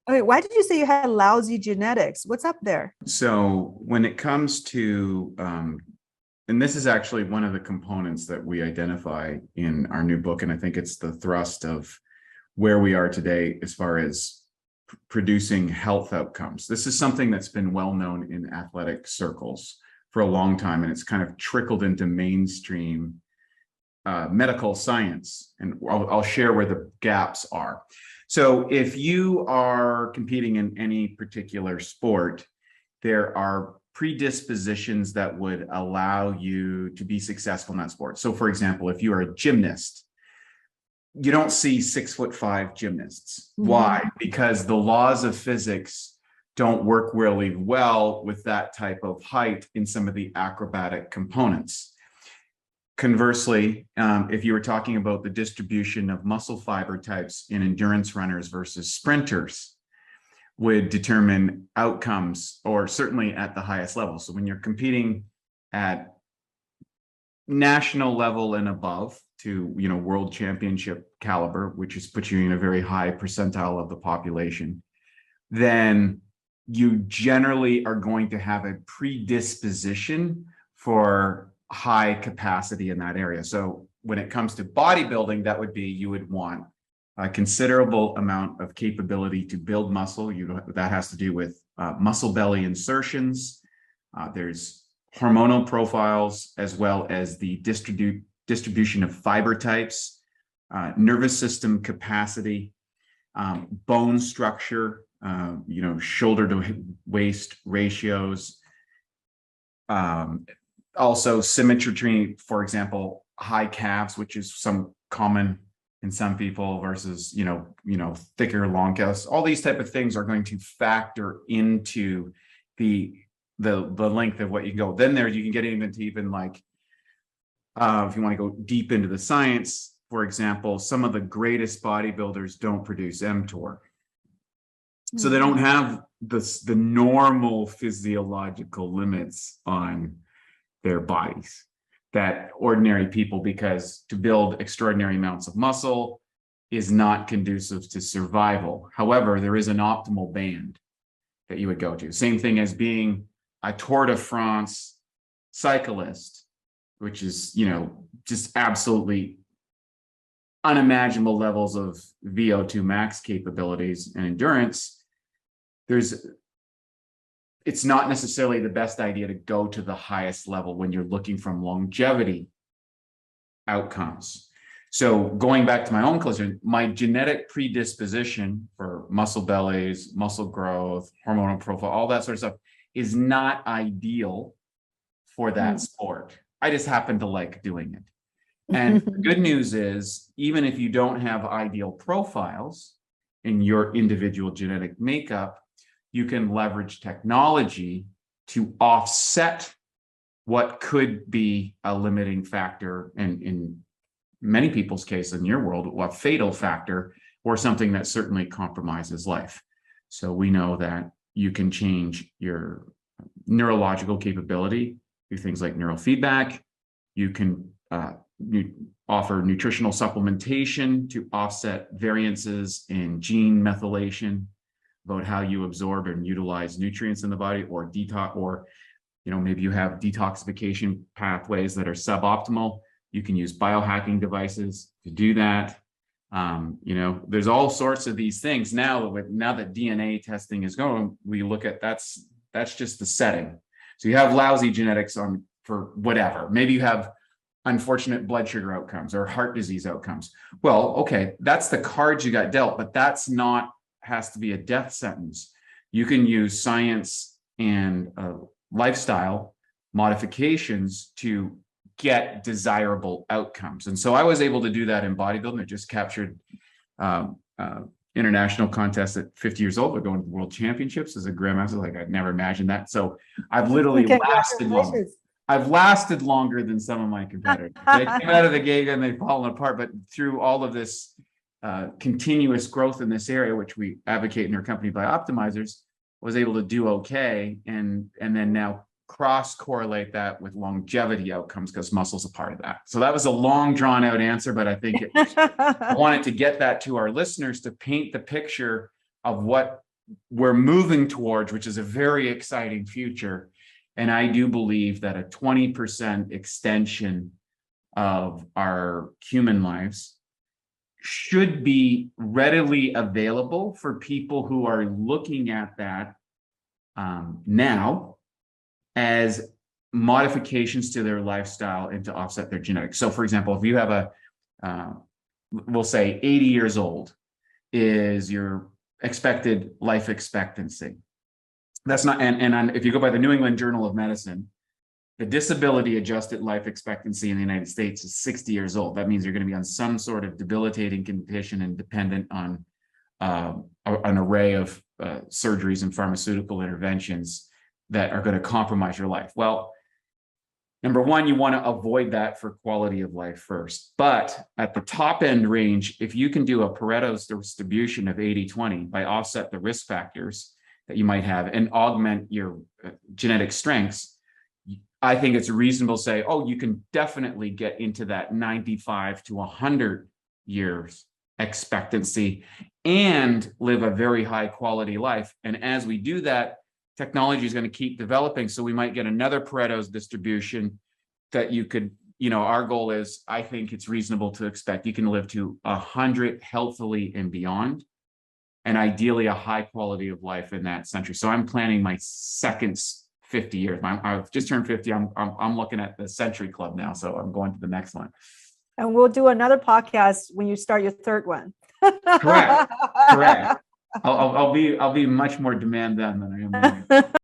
Okay, why did you say you had lousy genetics? What's up there? So when it comes to, and this is actually one of the components that we identify in our new book, and I think it's the thrust of where we are today as far as producing health outcomes. This is something that's been well known in athletic circles for a long time, and it's kind of trickled into mainstream medical science. And I'll share where the gaps are. So if you are competing in any particular sport, there are predispositions that would allow you to be successful in that sport. So for example, if you are a gymnast, you don't see 6'5" gymnasts. Why? Because the laws of physics don't work really well with that type of height in some of the acrobatic components. Conversely, if you were talking about the distribution of muscle fiber types in endurance runners versus sprinters, would determine outcomes, or certainly at the highest level. So when you're competing at national level and above to, world championship caliber, which is puts you in a very high percentile of the population, then you generally are going to have a predisposition for high capacity in that area. So when it comes to bodybuilding, that would be, you would want a considerable amount of capability to build muscle. That has to do with muscle belly insertions. There's hormonal profiles, as well as the distribution of fiber types, nervous system capacity, bone structure, shoulder to waist ratios, also symmetry, for example, high calves, which is some common in some people versus, thicker long calves. All these type of things are going to factor into the length of what you can go. Then you can get even like, if you want to go deep into the science, for example, some of the greatest bodybuilders don't produce mTOR. So they don't have the normal physiological limits on their bodies that ordinary people, because to build extraordinary amounts of muscle is not conducive to survival. However, there is an optimal band that you would go to. Same thing as being a Tour de France cyclist, which is, just absolutely unimaginable levels of VO2 max capabilities and endurance. It's not necessarily the best idea to go to the highest level when you're looking from longevity outcomes. So going back to my own conclusion, my genetic predisposition for muscle bellies, muscle growth, hormonal profile, all that sort of stuff is not ideal for that sport. I just happen to like doing it. And the good news is, even if you don't have ideal profiles in your individual genetic makeup, you can leverage technology to offset what could be a limiting factor, and in many people's case, in your world, a fatal factor, or something that certainly compromises life. So we know that you can change your neurological capability through things like neurofeedback. You can offer nutritional supplementation to offset variances in gene methylation, about how you absorb and utilize nutrients in the body, or detox, or maybe you have detoxification pathways that are suboptimal. You can use biohacking devices to do that. There's all sorts of these things now that DNA testing is going. We look at that's just the setting. So you have lousy genetics for whatever. Maybe you have unfortunate blood sugar outcomes or heart disease outcomes. Well, okay, that's the cards you got dealt, but that's not has to be a death sentence. You can use science and lifestyle modifications to get desirable outcomes. And so I was able to do that in bodybuilding. I just captured international contests at 50 years old. We're going to the world championships as a grandmaster. Like, I'd never imagined that. So I've literally lasted longer. I've lasted longer than some of my competitors. They came out of the gate and they've fallen apart, but through all of this continuous growth in this area, which we advocate in our company BiOptimizers, was able to do okay, and then now cross-correlate that with longevity outcomes, because muscle's a part of that. So that was a long, drawn-out answer, but I think I wanted to get that to our listeners to paint the picture of what we're moving towards, which is a very exciting future. And I do believe that a 20% extension of our human lives should be readily available for people who are looking at that now as modifications to their lifestyle and to offset their genetics. So for example, if you have we'll say 80 years old is your expected life expectancy. That's not, and if you go by the New England Journal of Medicine, the disability adjusted life expectancy in the United States is 60 years old. That means you're going to be on some sort of debilitating condition and dependent on an array of surgeries and pharmaceutical interventions that are going to compromise your life. Well, number one, you want to avoid that for quality of life first. But at the top end range, if you can do a Pareto's distribution of 80-20 by offset the risk factors that you might have and augment your genetic strengths, I think it's reasonable to say, oh, you can definitely get into that 95 to 100 years expectancy and live a very high quality life. And as we do that, technology is going to keep developing. So we might get another Pareto's distribution that you could, our goal is, I think it's reasonable to expect you can live to 100 healthily and beyond, and ideally a high quality of life in that century. So I'm planning my second 50 years. I've just turned 50. I'm looking at the Century Club now, so I'm going to the next one. And we'll do another podcast when you start your third one. Correct. I'll be much more demand then than I am now.